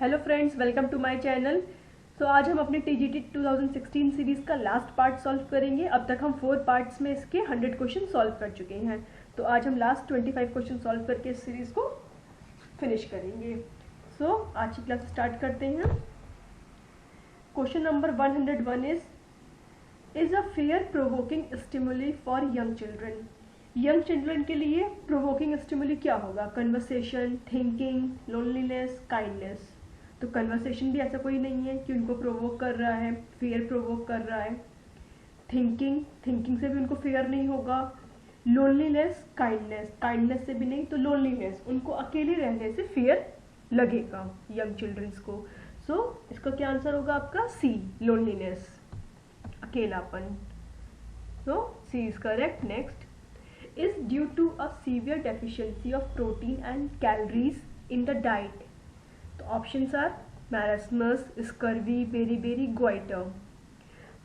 Hello friends, welcome to my channel. तो आज हम अपने टीजीटी 2016 सीरीज़ का लास्ट पार्ट सॉल्व करेंगे। अब तक हम 4 पार्ट्स में इसके 100 क्वेश्चन सॉल्व कर चुके हैं। तो आज हम लास्ट 25 क्वेश्चन सॉल्व करके इस सीरीज़ को फिनिश करेंगे। सो आज की क्लास स्टार्ट करते हैं। Question number 101 is a fair provoking stimuli for young children. Young children के लिए प्रोवोकिंग स्टिमुली क्या होगा? Conversation, thinking, loneliness, kindness. तो कन्वर्सेशन भी ऐसा कोई नहीं है कि उनको प्रोवोक कर रहा है, फेयर प्रोवोक कर रहा है। थिंकिंग से भी उनको फेयर नहीं होगा। लोनलीनेस, काइंडनेस से भी नहीं। तो लोनलीनेस, उनको अकेले रहने से फेयर लगेगा यंग चिल्ड्रंस को। सो इसका क्या आंसर होगा आपका? सी, लोनलीनेस, अकेलापन। So C is correct. Next is due to a severe deficiency of protein and calories in the diet. तो options are marasmus, scurvy, beri, goiter.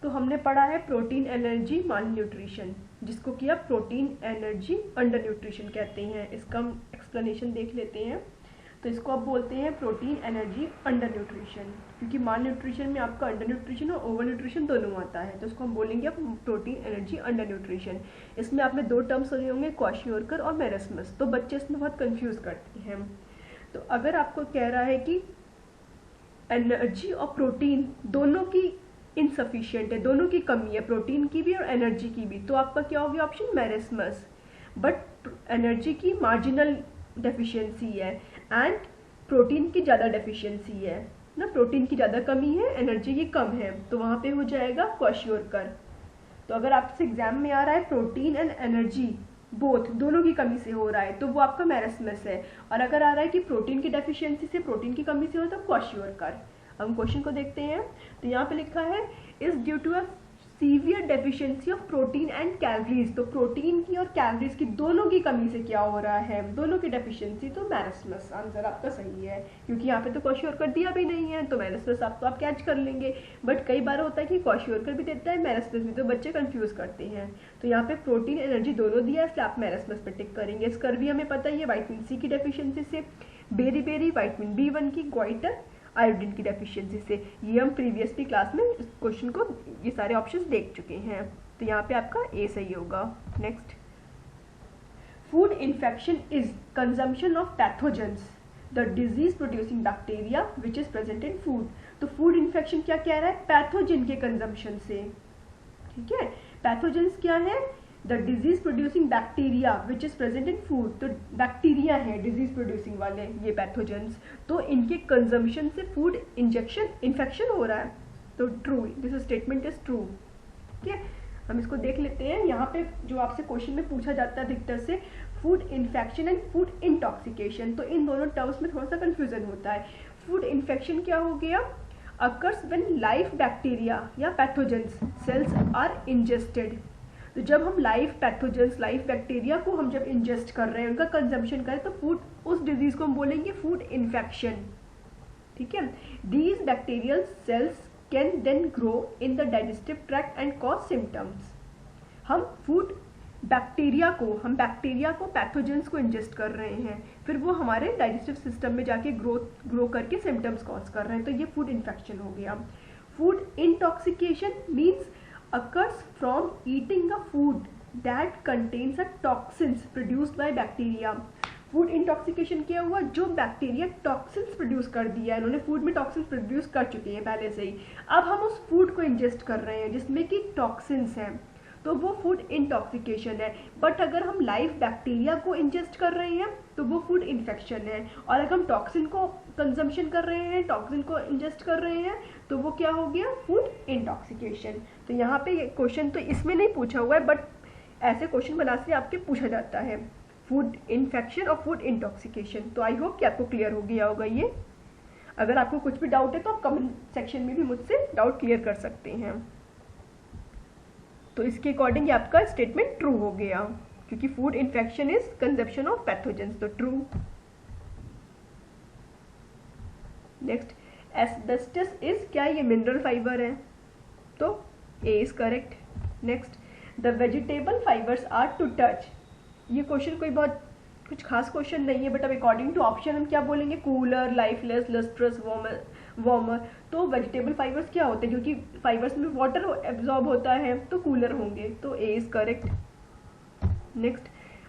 तो हमने पढ़ा है प्रोटीन एनर्जी माल न्यूट्रिशन, जिसको कि आप प्रोटीन एनर्जी अंडर न्यूट्रिशन कहते हैं। इसका हम एक्सप्लेनेशन देख लेते हैं। तो इसको आप बोलते हैं प्रोटीन एनर्जी अंडर न्यूट्रिशन, क्योंकि माल न्यूट्रिशन में आपका अंडर न्यूट्रिशन और ओवर न्यूट्रिशन दोनों आता है। तो इसको हम बोलेंगे आप प्रोटीन एनर्जी अंडर न्यूट्रिशन। इसमें आपने 2 टर्म्स सुने होंगे, क्वाशियोरकर और मैरास्मस। तो बच्चे इसमें बहुत कंफ्यूज करते हैं। तो अगर आपको कह रहा है कि एनर्जी और प्रोटीन दोनों की इनसफिशियंट है, दोनों की कमी है, प्रोटीन की भी और एनर्जी की भी, तो आपका क्या हो गया ऑप्शन? मैरास्मस। बट एनर्जी की मार्जिनल डेफिशिएंसी है एंड प्रोटीन की ज़्यादा डेफिशिएंसी है ना, प्रोटीन की ज़्यादा कमी है, एनर्जी की कम है, तो वहाँ पे हो जाएगा क्वाशियोरकर। तो अगर आपसे एग्जाम में आ रहा है प्रोटीन एंड एनर्जी बोथ, दोनों की कमी से हो रहा है, तो वो आपका मैरास्मस है। और अगर आ रहा है कि प्रोटीन की डेफिशिएंसी से, प्रोटीन की कमी से हो, तो क्वाशियोरकर। हम क्वेश्चन को देखते हैं। तो यहाँ पे लिखा है is due to a severe deficiency of protein and calories. तो प्रोटीन की और कैलोरीज की दोनों की कमी से क्या हो रहा है? दोनों की डेफिशिएंसी। तो मैरास्मस आंसर आपका सही है, क्योंकि यहाँ पे तो क्वाशियोरकर दिया भी नहीं है, तो मैरास्मस आप कैच कर लेंगे। बट कई बार होता है कि क्वाशियोरकर भी देता है, मैरास्मस भी, तो बच्चे कंफ्यूज करते हैं। तो यहाँ पे प्रोटीन एनर्जी दोनों दिया है, इसलिए आप मैरास्मस पे टिक करेंगे। स्कर्वी हमें पता ही है विटामिन सी की डेफिशिएंसी से, बेरी विटामिन B1 की, गोइटर आयोडीन की डेफिशिएंसी से। ये हम प्रीवियसली क्लास में इस क्वेश्चन को ये सारे ऑप्शंस देख चुके हैं। तो यहाँ पे आपका ए सही होगा। Next, food infection is consumption of pathogens the disease producing bacteria which is present in food. तो फूड इन्फेक्शन क्या कह रहा है? पैथोजन के कंजम्पशन से। ठीक है, पैथोजेंस क्या है? The disease producing bacteria which is present in food. तो बैक्टीरिया है डिजीज प्रोड्यूसिंग वाले, ये पैथोजेंस। तो इनके कंजम्पशन से फूड इन्फेक्शन हो रहा है। तो true, this statement is true. ठीक है, हम इसको देख लेते हैं। यहाँ पे जो आपसे क्वेश्चन में पूछा जाता है अधिकतर से, food infection and food intoxication. तो इन दोनों टर्म्स में थोड़ा सा कंफ्यूजन होता है। फूड इन्फेक्शन क्या हो गया? अकर्स व्हेन लाइव बैक्टीरिया या पैथोजेंस सेल्स आर इंजेस्टेड। तो जब हम लाइव पैथोजेंस, लाइव बैक्टीरिया को हम जब इंजेस्ट कर रहे हैं, उनका कंजम्पशन करें, तो फूड, उस डिजीज को हम बोलेंगे फूड इन्फेक्शन। ठीक है, these bacterial cells can then grow in the digestive tract and cause symptoms. हम बैक्टीरिया को पैथोजेंस को इंजेस्ट कर रहे हैं, फिर वो हमारे डाइजेस्टिव सिस्टम में जाके ग्रो करके सिम्टम्स कॉज कर रहे हैं, तो ये फूड इन्फेक्शन हो गया। Food intoxication means occurs from eating a food that contains a toxins produced by bacteria। Food intoxication क्या हुआ? जो बैक्टीरिया टॉक्सिन्स प्रोड्यूस कर दिया है, उन्होंने फूड में टॉक्सिन्स प्रोड्यूस कर चुके हैं पहले से ही, अब हम उस फूड को इंजेस्ट कर रहे हैं जिसमें कि टॉक्सिन्स हैं, तो वो फूड इंटॉक्सिकेशन है। बट अगर हम लाइव बैक्टीरिया को इंजेस्ट कर रहे हैं तो वो फूड इन्फेक्शन है। और अगर हम टॉक्सिन को कंजम्पशन कर रहे हैं, टॉक्सिन को इंजेस्ट कर रहे हैं, तो वो क्या हो गया? Food intoxication. तो यहाँ पे ये क्वेश्चन तो इसमें नहीं पूछा हुआ है, बट ऐसे क्वेश्चन बना से आपके पूछा जाता है, फूड इन्फेक्शन और फूड इंटॉक्सिकेशन। तो आई होप कि आपको क्लियर हो गया होगा ये। अगर आपको कुछ भी डाउट है तो आप कमेंट सेक्शन में भी मुझसे डाउट क्लियर कर सकते हैं। तो इसके अकॉर्डिंग आपका स्टेटमेंट ट्रू हो गया, क्योंकि food infection is consumption of pathogens, तो ट्रू। नेक्स्ट, एस्बेस्टस इज, क्या ये मिनरल फाइबर है? तो A is correct. Next, the vegetable fibres are to touch. ये क्वेश्चन कोई बहुत कुछ खास क्वेश्चन नहीं है, बट अब अकॉर्डिंग टू ऑप्शन हम क्या बोलेंगे, कूलर, लाइफलेस, लस्ट्रस, वार्मर। तो वेजिटेबल फाइबर्स क्या होते हैं, क्योंकि फाइबर्स में वाटर एब्जॉर्ब होता है तो कूलर होंगे, तो A is correct. Next,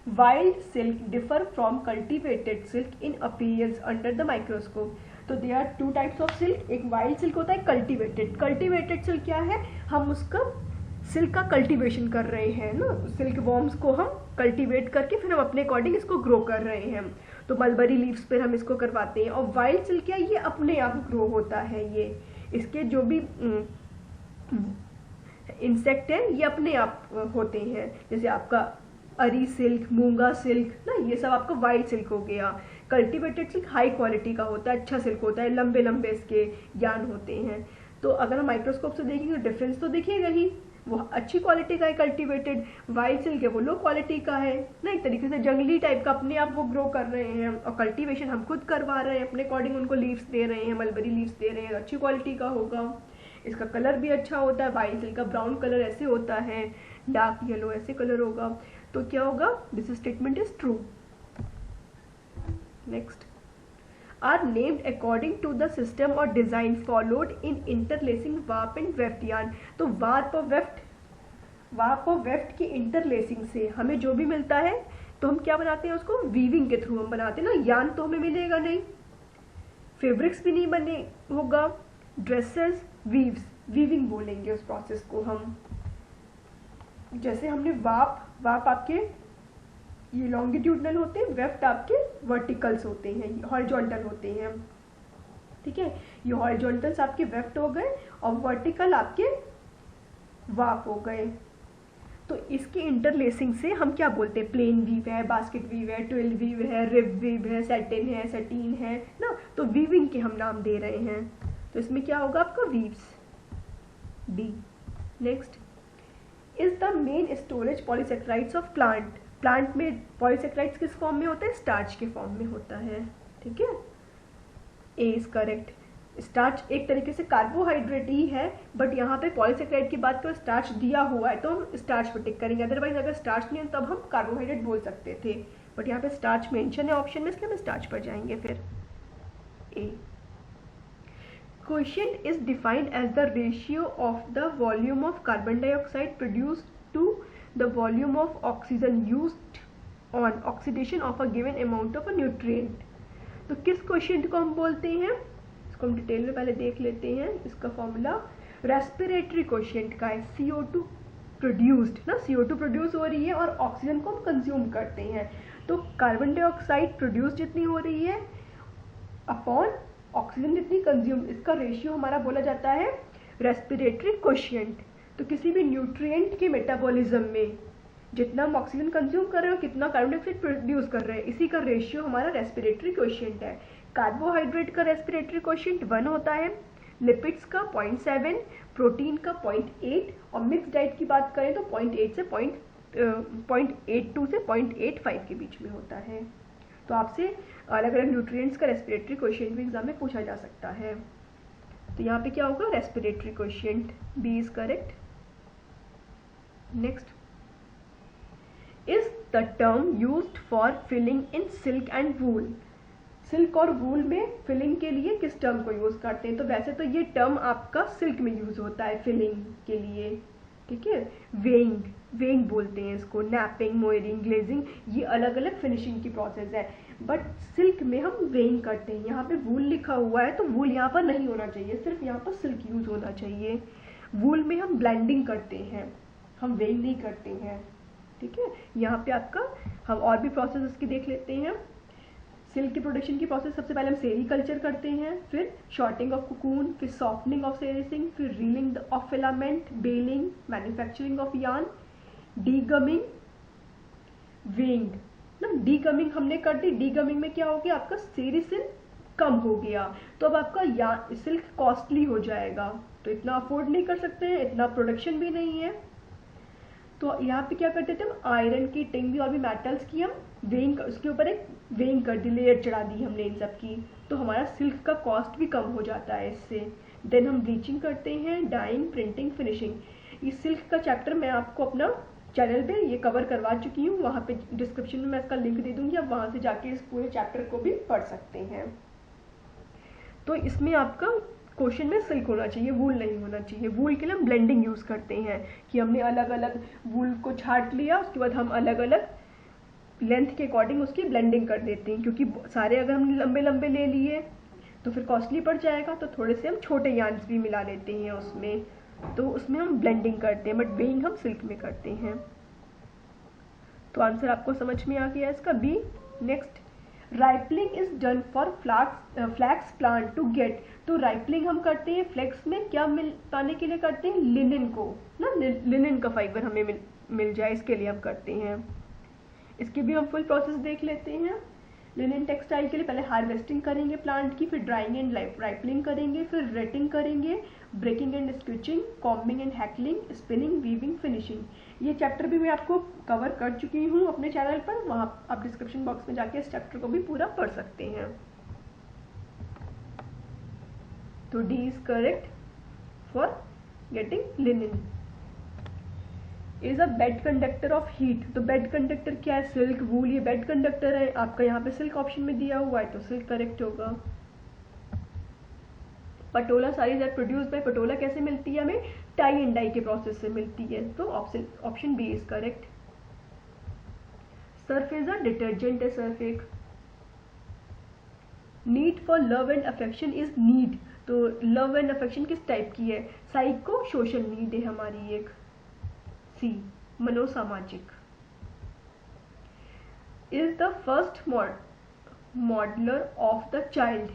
wild silk differ from cultivated silk in appearance under the microscope. तो they are two types of silk, एक वाइल्ड सिल्क होता है, कल्टिवेटेड। कल्टिवेटेड सिल्क क्या है, हम उसका सिल्क का कल्टीवेशन कर रहे हैं ना, सिल्क वॉर्म्स को हम कल्टीवेट करके फिर हम अपने अकॉर्डिंग इसको ग्रो कर रहे हैं, तो मलबरी लीव्स पर हम इसको करवाते हैं। और वाइल्ड सिल्क क्या, ये अपने आप ग्रो होता है, ये इसके जो भी इंसेक्ट है ये अपने आप होते हैं, जैसे आपका अरी सिल्क, मूंगा सिल्क ना, ये सब आपका वाइल्ड सिल्क हो गया। कल्टीवेटेड सिल्क हाई क्वालिटी का होता है, अच्छा सिल्क होता है, लंबे लंबे इसके यार्न होते हैं। तो अगर हम माइक्रोस्कोप से देखेंगे तो डिफरेंस तो दिखेगा ही, वो अच्छी क्वालिटी का है कल्टीवेटेड, वाइल्ड सिल्क है वो लो क्वालिटी का है ना, एक तरीके से जंगली टाइप का अपने आप वो ग्रो कर रहे हैं, और कल्टीवेशन हम खुद करवा रहे हैं, अपने अकॉर्डिंग उनको लीव्स दे रहे हैं, मलबरी लीव्स दे रहे हैं, अच्छी क्वालिटी का होगा। इसका कलर भी अच्छा होता है, वाइल्ड सिल्क का ब्राउन कलर ऐसे होता है, डार्क येलो ऐसे कलर होगा, तो क्या होगा, this statement is true. Next, are named according to the system और design followed in interlacing warp and weft yarn. तो वार्प और वेफ्ट की इंटरलेसिंग से हमें जो भी मिलता है तो हम क्या बनाते हैं, उसको वीविंग के थ्रू हम बनाते हैं ना, यार्न तो हमें मिलेगा नहीं, फैब्रिक्स भी नहीं बने होगा, ड्रेसेस, वीविंग बोलेंगे उस प्रोसेस को हम। जैसे हमने वार्प आपके ये लॉन्गिट्यूडनल होते हैं, वेफ्ट आपके वर्टिकल्स होते हैं, हॉरिजॉन्टल होते हैं, ठीक है, ये हॉरिजॉन्टल्स आपके वेफ्ट हो गए और वर्टिकल आपके वार्प हो गए। तो इसकी इंटरलेसिंग से हम क्या बोलते हैं, प्लेन वीव है, बास्केट वीव है, ट्विल वीव है, रिब वीव है, सैटिन है ना, तो वीविंग के हम नाम दे रहे हैं, तो इसमें क्या होगा आपका weaves, D. Next, is the main storage polysaccharides of plant में पॉलीसेक्राइड्स किस फॉर्म में होता है, स्टार्च के फॉर्म में होता है, ठीक है, ए इज करेक्ट। स्टार्च एक तरीके से कार्बोहाइड्रेट ही है, बट यहाँ पे पॉलीसेक्राइड की बात करें, स्टार्च दिया हुआ है तो हम स्टार्च पे टिक करेंगे, अदरवाइज अगर स्टार्च नहीं है तब हम कार्बोहाइड्रेट बोल सकते थे, बट यहाँ पे स्टार्च मेंशन है ऑप्शन में, इसलिए हम स्टार्च पर जाएंगे। फिर A, question is defined as the ratio of the volume of carbon dioxide produced to the volume of oxygen used on oxidation of a given amount of a nutrient। तो किस question को हम बोलते हैं, इसको हम डिटेल में पहले देख लेते हैं। इसका फॉर्मूला रेस्पिरेटरी क्वेश्चन का है, CO2 प्रोड्यूस्ड ना, CO2 प्रोड्यूस हो रही है और ऑक्सीजन को हम कंज्यूम करते हैं, तो कार्बन डाइऑक्साइड प्रोड्यूस जितनी हो रही है अपॉन ऑक्सीजन जितनी कंज्यूम, इसका रेशियो हमारा बोला जाता है रेस्पिरेटरी क्वेश्चन। तो किसी भी न्यूट्रिएंट के मेटाबॉलिज्म में जितना हम ऑक्सीजन कंज्यूम कर रहे हो, कितना कार्बन डाइऑक्साइड प्रोड्यूस कर रहे हैं, इसी का रेशियो हमारा रेस्पिरेटरी क्वेश्चन है। कार्बोहाइड्रेट का रेस्पिरेटरी क्वेश्चन 1 होता है, लिपिड्स का 0.7, प्रोटीन का 0.8, और मिक्स डाइट की बात करें तो 0.8 से 0.82 से 0.85 के बीच में होता है। तो आपसे अलग अलग न्यूट्रिएंट्स का रेस्पिरेटरी क्वेश्चन भी एग्जाम में पूछा जा सकता है। तो यहाँ पे क्या होगा, respiratory question, B is correct. Next, is the term used for filling in silk and wool. Silk और वूल में फिलिंग के लिए किस टर्म को यूज करते हैं, तो वैसे तो ये टर्म आपका सिल्क में यूज होता है फिलिंग के लिए, ठीक है, वेइंग बोलते हैं इसको, नैपिंग, मोयरिंग, ग्लेजिंग, ये अलग अलग फिनिशिंग की प्रोसेस है, बट सिल्क में हम वेइंग करते हैं। यहाँ पे वूल लिखा हुआ है तो वूल यहाँ पर नहीं होना चाहिए, सिर्फ यहाँ पर सिल्क यूज होना चाहिए। वूल में हम ब्लेंडिंग करते हैं, हम वेइंग नहीं करते हैं, ठीक है। यहाँ पे आपका हम और भी प्रोसेस इसकी देख लेते हैं। सिल्क की प्रोडक्शन की प्रोसेस सबसे पहले हम सेरीकल्चर करते हैं, फिर शॉर्टिंग ऑफ कोकून, फिर सॉफ्टनिंग ऑफ सेरिसिंग, फिर reeling of filament, baling, manufacturing of yarn, degumming, weighing ना। डीगमिंग हमने कर दी, डीगमिंग में क्या हो गया, आपका सेरिसिन कम हो गया, तो अब आपका सिल्क कॉस्टली हो जाएगा, तो इतना अफोर्ड नहीं कर सकते हैं, इतना प्रोडक्शन भी नहीं है। तो यहाँ पे क्या करते थे हम, आयरन की, टिन भी और भी मेटल्स की हम वेइंग, उसके ऊपर एक वेइंग कर दी, लेयर चढ़ा दी हमने इन सब की, तो हमारा सिल्क का कॉस्ट भी कम हो जाता है इससे। देन हम ब्लीचिंग करते हैं, डाइंग, प्रिंटिंग, फिनिशिंग। इस सिल्क का चैप्टर मैं आपको अपना चैनल पे ये कवर करवा चुकी हूँ, वहाँ पे डिस्क्रिप्शन में मैं इसका लिंक दे दूँगी, आप वहाँ से जाके इस पूरे चैप्टर को भी पढ़ सकते हैं। तो इसमें आपका क्वेश्चन में सिल्क होना चाहिए, वूल नहीं होना चाहिए। वूल के लिए हम ब्लेंडिंग यूज़ करते हैं कि हमने अलग अलग वूल को छाट लिया, उसके बाद हम अलग अलग लेंथ के अकॉर्डिंग उसकी ब्लेंडिंग कर देते हैं, क्योंकि सारे अगर हम लंबे लंबे ले लिए तो फिर कॉस्टली पड़ जाएगा, तो थोड़े से हम छोटे यार्न्स भी मिला लेते हैं उसमें, तो उसमें हम ब्लेंडिंग करते हैं, बट वेइंग हम सिल्क में करते हैं। तो आंसर आपको समझ में आ गया इसका B. Next, rippling is done for flax plant to get. तो राइपलिंग हम करते हैं फ्लैक्स में क्या पाने के लिए करते हैं, लिनन को ना, लिनन का फाइबर हमें मिल जाए, इसके लिए हम करते हैं। इसकी भी हम फुल प्रोसेस देख लेते हैं। लिनन टेक्सटाइल के लिए पहले हार्वेस्टिंग करेंगे प्लांट की, फिर ड्राइंग एंड राइपलिंग करेंगे, फिर रेटिंग करेंगे, breaking and scutching, combing and hackling, spinning, weaving, finishing. ये चैप्टर भी मैं आपको कवर कर चुकी हूँ अपने चैनल पर, वहाँ आप डिस्क्रिप्शन बॉक्स में जाके इस चैप्टर को भी पूरा पढ़ सकते हैं। तो D is correct for getting linen. Is a bad conductor of heat. तो बेड कंडक्टर क्या है, सिल्क, वूल, ये बेड कंडक्टर है। आपका यहाँ पे सिल्क ऑप्शन में दिया हुआ है तो सिल्क करेक्ट होगा। Patola saris are produced by Patola कैसे मिलती है हमें, टाई एंड डाई के प्रोसेस से मिलती है, तो option B is correct. Surf is a detergent है, सर्फ एक। Need for love and affection is need. तो लव एंड अफेक्शन किस टाइप की है, साइको सोशल नीड है हमारी एक। सी, मनोसामाजिक। Is the first modeller of the child.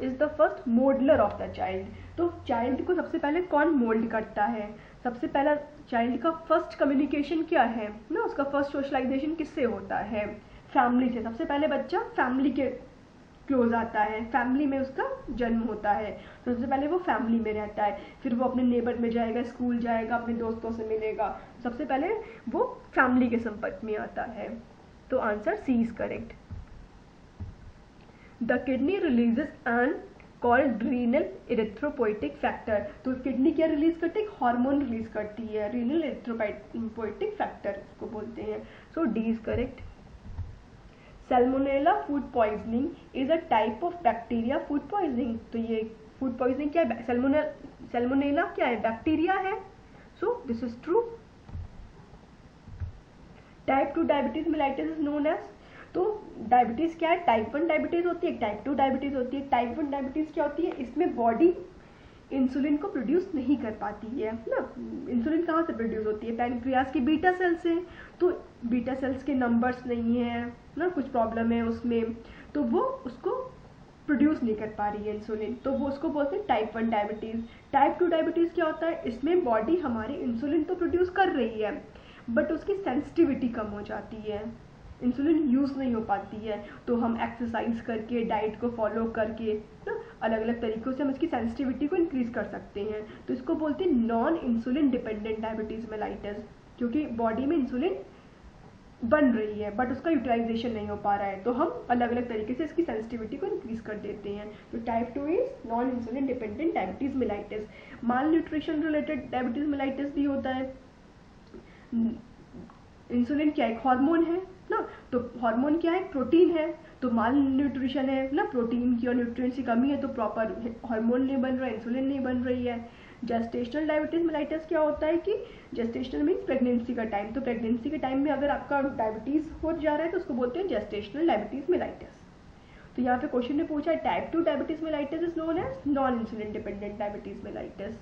Is the first modeller of the child. तो चाइल्ड को सबसे पहले कौन मोल्ड करता है, सबसे पहला चाइल्ड का फर्स्ट कम्युनिकेशन क्या है ना, उसका फर्स्ट सोशलाइजेशन किससे होता है, फैमिली से। सबसे पहले बच्चा फैमिली के क्लोज आता है, फैमिली में उसका जन्म होता है, तो सबसे पहले वो फैमिली में रहता है, फिर वो अपने नेबर में जाएगा, स्कूल जाएगा, अपने दोस्तों से मिलेगा, सबसे पहले वो फैमिली के संपर्क में आता है, तो answer C is correct. The kidney releases an called renal erythropoietic factor. तो किडनी क्या रिलीज करती है, हार्मोन रिलीज करती है, रीनल इरिथ्रोपोइटिक फैक्टर इसको बोलते हैं, so D is correct. Salmonella food poisoning is a type of bacteria food poisoning. तो ये फूड पॉइजनिंग क्या है, सैल्मोनेला क्या है, बैक्टीरिया है, so this is true. Type 2 diabetes mellitus is known as. तो डायबिटीज क्या है, टाइप 1 डायबिटीज होती है, टाइप 2 डायबिटीज होती है। टाइप 1 डायबिटीज क्या होती है, इसमें बॉडी इंसुलिन को प्रोड्यूस नहीं कर पाती है ना। इंसुलिन कहाँ से प्रोड्यूस होती है, पैनक्रियाज की बीटा सेल से, तो बीटा सेल्स के नंबर्स नहीं है ना, कुछ प्रॉब्लम है उसमें, तो वो उसको प्रोड्यूस नहीं कर पा रही है इंसुलिन, तो वो उसको बोलते हैं टाइप 1 डायबिटीज। टाइप 2 डायबिटीज क्या होता है, इसमें बॉडी हमारी इंसुलिन तो प्रोड्यूस कर रही है बट उसकी सेंसिटिविटी कम हो जाती है, इंसुलिन यूज़ नहीं हो पाती है, तो हम एक्सरसाइज करके, डाइट को फॉलो करके ना अलग अलग तरीक़ों से हम इसकी सेंसिटिविटी को इंक्रीज कर सकते हैं, तो इसको बोलते हैं non insulin dependent diabetes mellitus, क्योंकि बॉडी में इंसुलिन बन रही है बट उसका यूटिलाइजेशन नहीं हो पा रहा है, तो हम अलग अलग तरीके से इसकी सेंसिटिविटी को इंक्रीज कर देते हैं। तो type 2 is non insulin dependent diabetes mellitus. Mall nutrition related diabetes mellitus भी होता है। इंसुलिन क्या है, हार्मोन है ना, तो हार्मोन क्या है, प्रोटीन है, तो माल न्यूट्रिशन है ना, प्रोटीन की और न्यूट्रिएंट्स की कमी है, तो प्रॉपर हार्मोन नहीं बन रहा है, इंसुलिन नहीं बन रही है। जेस्टेशनल डायबिटीज मेलाइटिस क्या होता है कि जेस्टेशनल मीन्स प्रेगनेंसी का टाइम, तो प्रेगनेंसी के टाइम में अगर आपका डायबिटीज़ हो जा रहा है तो उसको बोलते हैं जेस्टेशनल डायबिटीज मेलाइटिस। तो यहाँ पे क्वेश्चन ने पूछा है type 2 diabetes mellitus is known as non insulin dependent diabetes mellitus,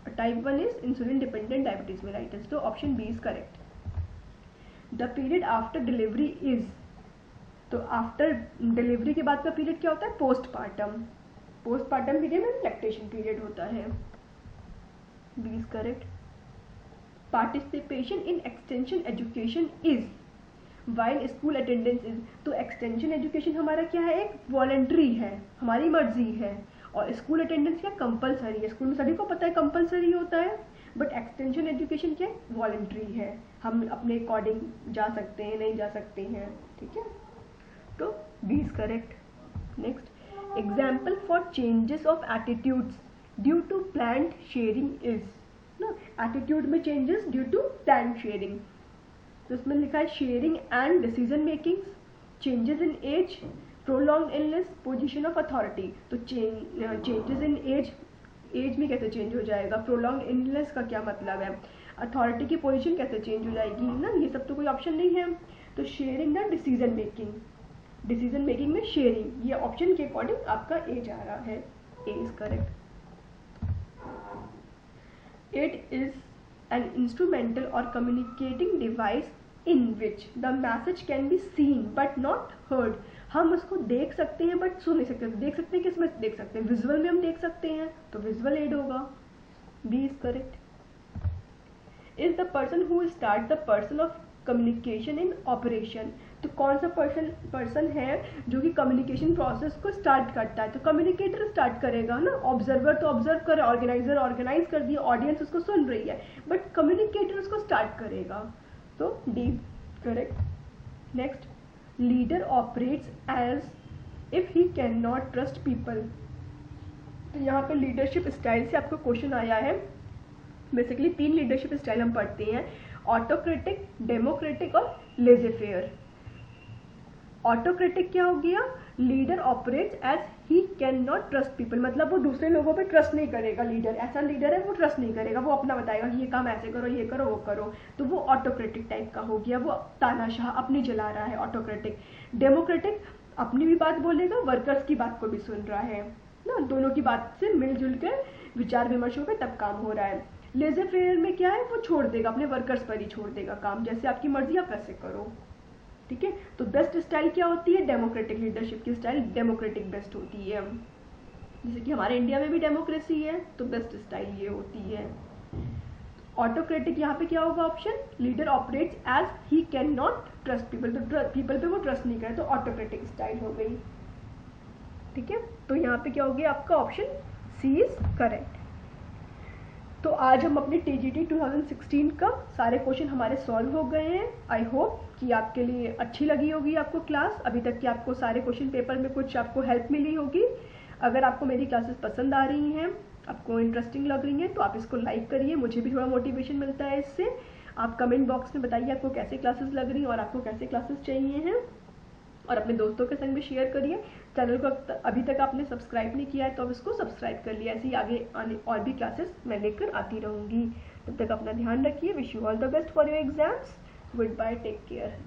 type 1 is insulin dependent diabetes mellitus, तो option B is correct. The period after delivery is. तो आफ्टर डिलीवरी के बाद का पीरियड क्या होता है, पोस्टपार्टम। पोस्टपार्टम पीरियड में lactation period होता है, B is correct. Participation in extension education is while school attendance is. तो एक्सटेंशन एजुकेशन हमारा क्या है, एक वॉलंटरी है, हमारी मर्जी है, और स्कूल अटेंडेंस क्या कंपलसरी है। स्कूल में सभी को पता है कंपलसरी होता है, बट एक्सटेंशन एजुकेशन क्या है, वॉलंटरी है, हम अपने अकॉर्डिंग जा सकते हैं, नहीं जा सकते हैं, ठीक है, तो B is correct. Next, example for changes of attitudes due to plant sharing is. ना। एटीट्यूड में changes due to plan sharing, तो इसमें लिखा है sharing and decision making, changes in age, prolonged illness, position of authority. तो changes in age में कैसे change हो जाएगा, प्रोलॉन्ग इलनेस का क्या मतलब है, अथॉरिटी की पोजीशन कैसे चेंज हो जाएगी ना, ये सब तो कोई ऑप्शन नहीं है। तो sharing and decision making, decision making में शेयरिंग, ये ऑप्शन के अकॉर्डिंग आपका ए जा रहा है, A is correct. It is an instrumental और communicating device in which the message can be seen but not heard. हम उसको देख सकते हैं बट सुन नहीं सकते। देख सकते हैं किस में देख सकते हैं, विजुअल में हम देख सकते हैं, तो विजुअल एड होगा, B is correct. Is the person who will start the person of communication in operation. तो कौन सा पर्सन है जो कि कम्युनिकेशन प्रोसेस को स्टार्ट करता है, तो कम्युनिकेटर स्टार्ट करेगा ना। ऑब्जर्वर तो ऑब्जर्व कर, ऑर्गेनाइजर ऑर्गेनाइज कर दिया, ऑडियंस उसको सुन रही है, बट कम्युनिकेटर उसको स्टार्ट करेगा, तो D correct. Next, leader operates as if he can not trust people. तो यहाँ पे लीडरशिप स्टाइल से आपको क्वेश्चन आया है। बेसिकली 3 लीडरशिप स्टाइल हम पढ़ते हैं, ऑटोक्रेटिक, डेमोक्रेटिक और लेज़े-फेयर। ऑटोक्रेटिक क्या हो गया, leader operates as he can not trust people, मतलब वो दूसरे लोगों पे ट्रस्ट नहीं करेगा। लीडर ऐसा लीडर है वो ट्रस्ट नहीं करेगा, वो अपना बताएगा कि ये काम ऐसे करो, ये करो, वो करो, तो वो ऑटोक्रेटिक टाइप का हो गया, वो तानाशाह अपनी चला रहा है, ऑटोक्रेटिक। डेमोक्रेटिक अपनी भी बात बोलेगा, वर्कर्स की बात को भी सुन रहा है ना, दोनों की बात से मिलजुल कर विचार विमर्श होकर तब काम हो रहा है। लेज़े-फेयर में क्या है, वो छोड़ देगा, अपने वर्कर्स पर ही छोड़ देगा काम, जैसे आपकी मर्जी आप वैसे करो, ठीक है। तो बेस्ट स्टाइल क्या होती है, डेमोक्रेटिक लीडरशिप की स्टाइल डेमोक्रेटिक बेस्ट होती है। जैसे कि हमारे इंडिया में भी डेमोक्रेसी है, तो बेस्ट स्टाइल ये होती है। ऑटोक्रेटिक यहाँ पे क्या होगा option, leader operates as he can not trust people, तो पीपल पे वो ट्रस्ट नहीं करे, तो ऑटोक्रेटिक स्टाइल हो गई, ठीक है। तो यहाँ पे क्या हो गया आपका ऑप्शन सी इज करेक्ट। तो आज हम अपने TGT 2016 का सारे क्वेश्चन हमारे सॉल्व हो गए हैं। आई होप कि आपके लिए अच्छी लगी होगी आपको क्लास, अभी तक कि आपको सारे क्वेश्चन पेपर में कुछ आपको हेल्प मिली होगी। अगर आपको मेरी क्लासेस पसंद आ रही हैं, आपको इंटरेस्टिंग लग रही हैं, तो आप इसको लाइक करिए, मुझे भी थोड़ा मोटिवेशन मिलता है इससे। आप कमेंट बॉक्स में बताइए आपको कैसे क्लासेस लग रही हैं और आपको कैसे क्लासेस चाहिए हैं, और अपने दोस्तों के संग भी शेयर करिए। चैनल को अभी तक आपने सब्सक्राइब नहीं किया है तो अब इसको सब्सक्राइब कर लिया, ऐसे ही आगे आने और भी क्लासेस मैं लेकर आती रहूँगी। तब तक अपना ध्यान रखिए। Wish you all the best for your exams. Goodbye, take care.